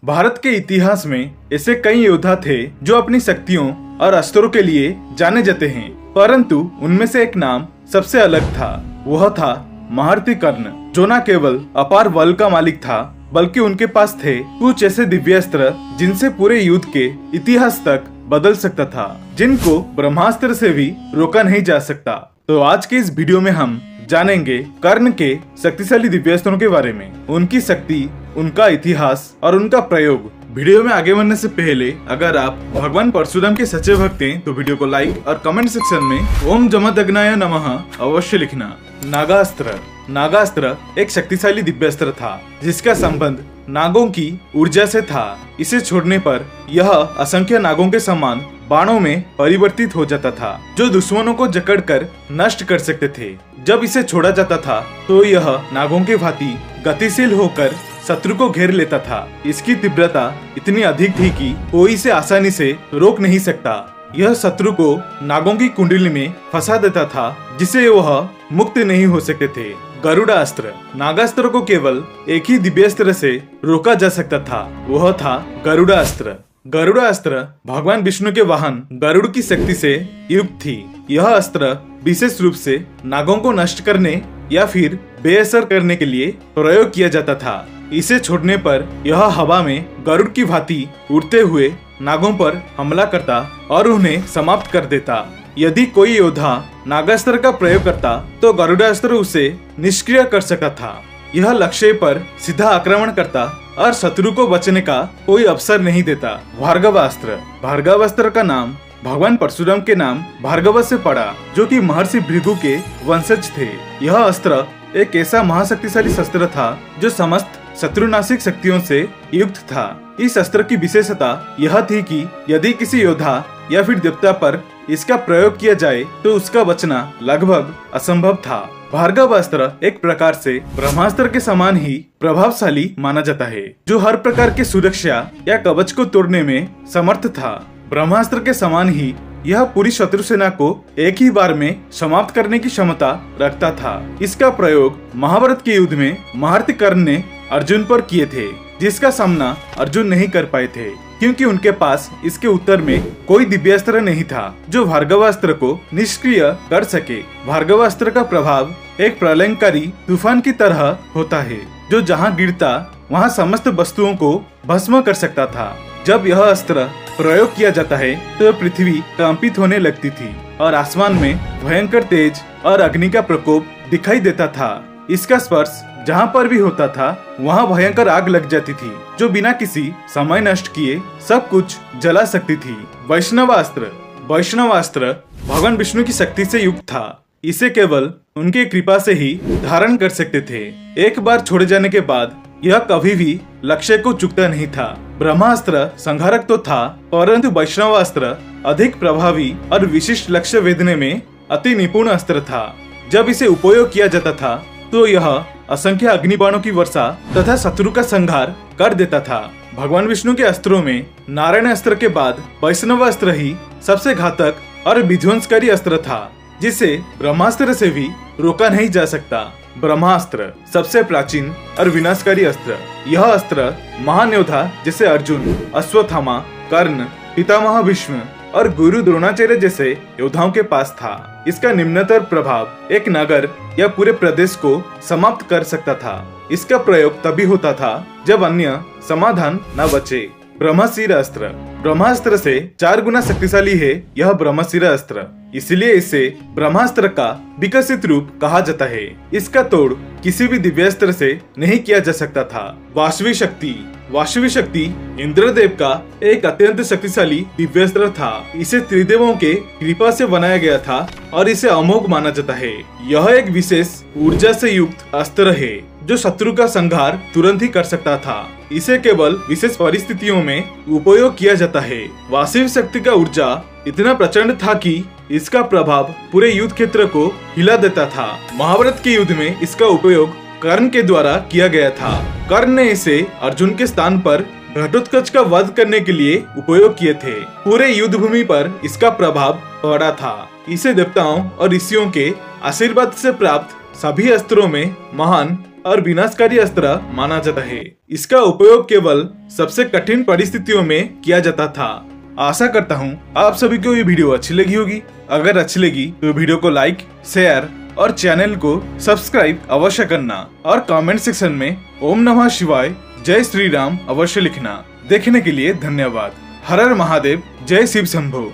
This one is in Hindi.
भारत के इतिहास में ऐसे कई योद्धा थे जो अपनी शक्तियों और अस्त्रों के लिए जाने जाते हैं, परंतु उनमें से एक नाम सबसे अलग था। वह था महारथी कर्ण, जो न केवल अपार बल का मालिक था बल्कि उनके पास थे कुछ ऐसे दिव्यास्त्र जिनसे पूरे युद्ध के इतिहास तक बदल सकता था, जिनको ब्रह्मास्त्र से भी रोका नहीं जा सकता। तो आज के इस वीडियो में हम जानेंगे कर्ण के शक्तिशाली दिव्यास्त्रों के बारे में, उनकी शक्ति, उनका इतिहास और उनका प्रयोग। वीडियो में आगे बढ़ने से पहले अगर आप भगवान परशुराम के सच्चे भक्त हैं तो वीडियो को लाइक और कमेंट सेक्शन में ओम जमदग्नाय नमः अवश्य लिखना। नागास्त्र। नागास्त्र एक शक्तिशाली दिव्यास्त्र था जिसका संबंध नागों की ऊर्जा से था। इसे छोड़ने पर यह असंख्य नागों के समान बाणों में परिवर्तित हो जाता था, जो दुश्मनों को जकड़कर नष्ट कर सकते थे। जब इसे छोड़ा जाता था तो यह नागों के भांति गतिशील होकर शत्रु को घेर लेता था। इसकी तीव्रता इतनी अधिक थी कि कोई इसे आसानी से रोक नहीं सकता। यह शत्रु को नागों की कुंडली में फंसा देता था, जिसे वह मुक्त नहीं हो सकते थे। गरुड़ास्त्र। नागास्त्र को केवल एक ही दिव्यास्त्र से रोका जा सकता था, वह था गरुड़ास्त्र। गरुड़ास्त्र भगवान विष्णु के वाहन गरुड़ की शक्ति से युक्त थी। यह अस्त्र विशेष रूप से नागों को नष्ट करने या फिर बेअसर करने के लिए प्रयोग किया जाता था। इसे छोड़ने पर यह हवा में गरुड़ की भांति उड़ते हुए नागों पर हमला करता और उन्हें समाप्त कर देता। यदि कोई योद्धा नागास्त्र का प्रयोग करता तो गरुड़ास्त्र उसे निष्क्रिय कर सकता था। यह लक्ष्य पर सीधा आक्रमण करता और शत्रु को बचने का कोई अवसर नहीं देता। भार्गवास्त्र। भार्गवास्त्र का नाम भगवान परशुराम के नाम भार्गव से पड़ा, जो कि महर्षि भृगु के वंशज थे। यह अस्त्र एक ऐसा महाशक्तिशाली शस्त्र था जो समस्त शत्रुनाशिक शक्तियों से युक्त था। इस अस्त्र की विशेषता यह थी कि यदि किसी योद्धा या फिर देवता पर इसका प्रयोग किया जाए तो उसका बचना लगभग असंभव था। भार्गवास्त्र एक प्रकार से ब्रह्मास्त्र के समान ही प्रभावशाली माना जाता है, जो हर प्रकार की सुरक्षा या कवच को तोड़ने में समर्थ था। ब्रह्मास्त्र के समान ही यह पूरी शत्रु सेना को एक ही बार में समाप्त करने की क्षमता रखता था। इसका प्रयोग महाभारत के युद्ध में महारथी कर्ण ने अर्जुन पर किए थे, जिसका सामना अर्जुन नहीं कर पाए थे क्योंकि उनके पास इसके उत्तर में कोई दिव्यास्त्र नहीं था जो भार्गवास्त्र को निष्क्रिय कर सके। भार्गवास्त्र का प्रभाव एक प्रलयंकारी तूफान की तरह होता है, जो जहाँ गिरता वहाँ समस्त वस्तुओं को भस्म कर सकता था। जब यह अस्त्र प्रयोग किया जाता है तो पृथ्वी कंपित होने लगती थी और आसमान में भयंकर तेज और अग्नि का प्रकोप दिखाई देता था। इसका स्पर्श जहाँ पर भी होता था वहाँ भयंकर आग लग जाती थी, जो बिना किसी समय नष्ट किए सब कुछ जला सकती थी। वैष्णवास्त्र। वैष्णवास्त्र भगवान विष्णु की शक्ति से युक्त था। इसे केवल उनकी कृपा से ही धारण कर सकते थे। एक बार छोड़े जाने के बाद यह कभी भी लक्ष्य को चूकता नहीं था। ब्रह्मास्त्र संहारक तो था, परंतु वैष्णवास्त्र अधिक प्रभावी और विशिष्ट लक्ष्य वेधने में अति निपुण अस्त्र था। जब इसे उपयोग किया जाता था तो यह असंख्य अग्निबाणों की वर्षा तथा शत्रु का संहार कर देता था। भगवान विष्णु के अस्त्रों में नारायण अस्त्र के बाद वैष्णवास्त्र ही सबसे घातक और विध्वंसकारी अस्त्र था, जिसे ब्रह्मास्त्र से भी रोका नहीं जा सकता। ब्रह्मास्त्र सबसे प्राचीन और विनाशकारी अस्त्र। यह अस्त्र महान योद्धा जैसे अर्जुन, अश्वत्थामा, कर्ण, पितामह भीष्म और गुरु द्रोणाचार्य जैसे योद्धाओं के पास था। इसका निम्नतर प्रभाव एक नगर या पूरे प्रदेश को समाप्त कर सकता था। इसका प्रयोग तभी होता था जब अन्य समाधान न बचे। ब्रह्मशिर अस्त्र। ब्रह्मास्त्र से 4 गुना शक्तिशाली है यह ब्रह्मशिर अस्त्र, इसलिए इसे ब्रह्मास्त्र का विकसित रूप कहा जाता है। इसका तोड़ किसी भी दिव्यास्त्र से नहीं किया जा सकता था। वासवी शक्ति। वासवी शक्ति इंद्रदेव का एक अत्यंत शक्तिशाली दिव्यास्त्र था। इसे त्रिदेवों के कृपा से बनाया गया था और इसे अमोघ माना जाता है। यह एक विशेष ऊर्जा से युक्त अस्त्र है जो शत्रु का संहार तुरंत ही कर सकता था। इसे केवल विशेष परिस्थितियों में उपयोग किया जाता है। वासवी शक्ति का ऊर्जा इतना प्रचंड था कि इसका प्रभाव पूरे युद्ध क्षेत्र को हिला देता था। महाभारत के युद्ध में इसका उपयोग कर्ण के द्वारा किया गया था। कर्ण ने इसे अर्जुन के स्थान पर घटोत्कच का वध करने के लिए उपयोग किए थे। पूरे युद्ध भूमि पर इसका प्रभाव पड़ा था। इसे देवताओं और ऋषियों के आशीर्वाद से प्राप्त सभी अस्त्रों में महान और विनाशकारी अस्त्र माना जाता है। इसका उपयोग केवल सबसे कठिन परिस्थितियों में किया जाता था। आशा करता हूँ आप सभी को ये वीडियो अच्छी लगी होगी। अगर अच्छी लगी तो वीडियो को लाइक, शेयर और चैनल को सब्सक्राइब अवश्य करना और कमेंट सेक्शन में ओम नमः शिवाय, जय श्री राम अवश्य लिखना। देखने के लिए धन्यवाद। हर हर महादेव, जय शिव शंभो।